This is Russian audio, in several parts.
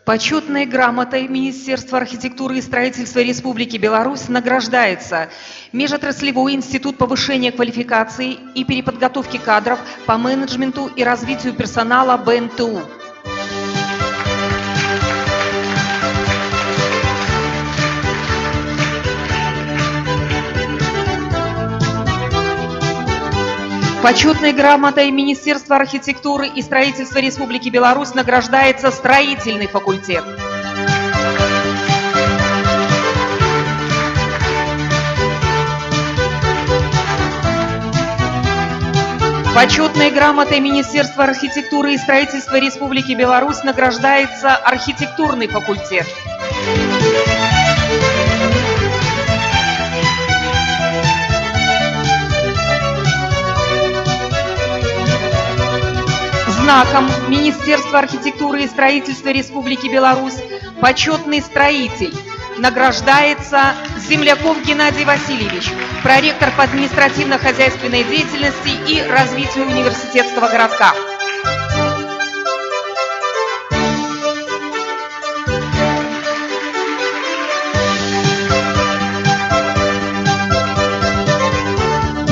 Почетной грамотой Министерства архитектуры и строительства Республики Беларусь награждается Межотраслевой институт повышения квалификации и переподготовки кадров по менеджменту и развитию персонала БНТУ. Почетной грамотой Министерства архитектуры и строительства Республики Беларусь награждается строительный факультет. Почетной грамотой Министерства архитектуры и строительства Республики Беларусь награждается архитектурный факультет. Знаком Министерства архитектуры и строительства Республики Беларусь почетный строитель награждается Земляков Геннадий Васильевич, проректор по административно-хозяйственной деятельности и развитию университетского городка.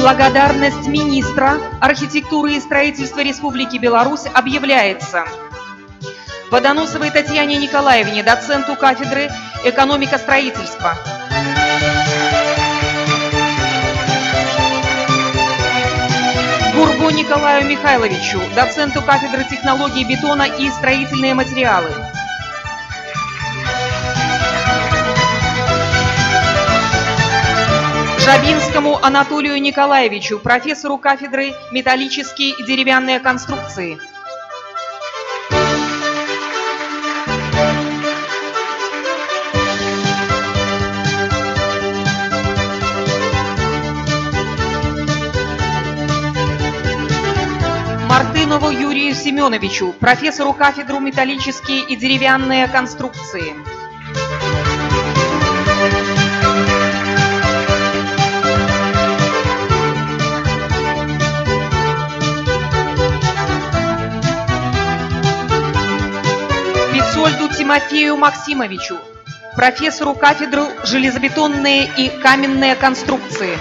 Благодарность министра архитектуры и строительства Республики Беларусь объявляется Водоносовой Татьяне Николаевне, доценту кафедры экономико-строительства. Гурбу Николаю Михайловичу, доценту кафедры технологии бетона и строительные материалы. Жабинскому Анатолию Николаевичу, профессору кафедры металлические и деревянные конструкции. Мартынову Юрию Семеновичу, профессору кафедры металлические и деревянные конструкции. Пицольду Тимофею Максимовичу, профессору кафедры железобетонные и каменные конструкции.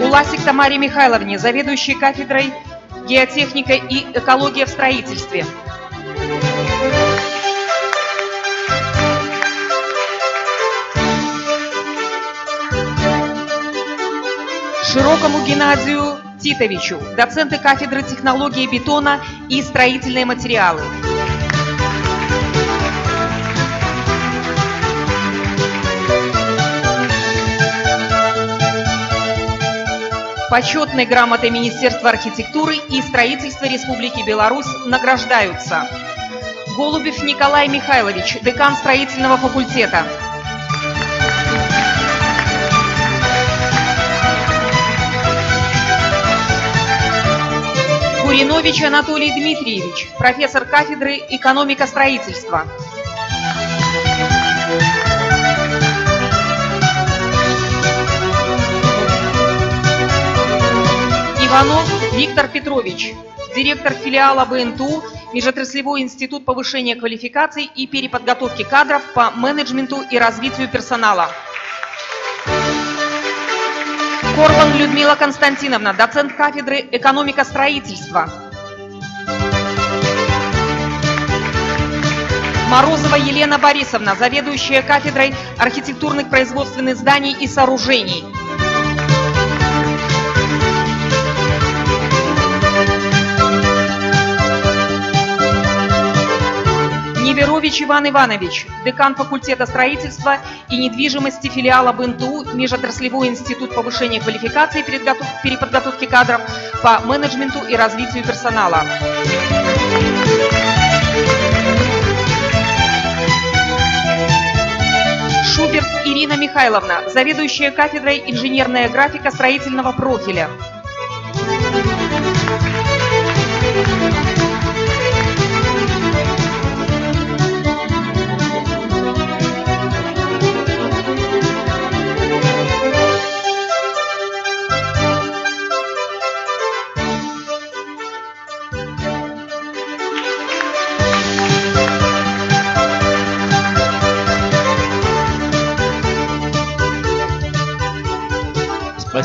Уласик Тамаре Михайловне, заведующей кафедрой геотехника и экология в строительстве. Широкому Геннадию Титовичу, доценты кафедры технологии бетона и строительные материалы. Почетной грамотой Министерства архитектуры и строительства Республики Беларусь награждаются Голубев Николай Михайлович, декан строительного факультета. Куринович Анатолий Дмитриевич, профессор кафедры экономико-строительства. Иванов Виктор Петрович, директор филиала БНТУ, Межотраслевой институт повышения квалификации и переподготовки кадров по менеджменту и развитию персонала. Корбан Людмила Константиновна, доцент кафедры экономико-строительства. Морозова Елена Борисовна, заведующая кафедрой архитектурных производственных зданий и сооружений. Неверович Иван Иванович, декан факультета строительства и недвижимости филиала БНТУ, Межотраслевой институт повышения квалификации и переподготовки кадров по менеджменту и развитию персонала. Шуберт Ирина Михайловна, заведующая кафедрой инженерная графика строительного профиля.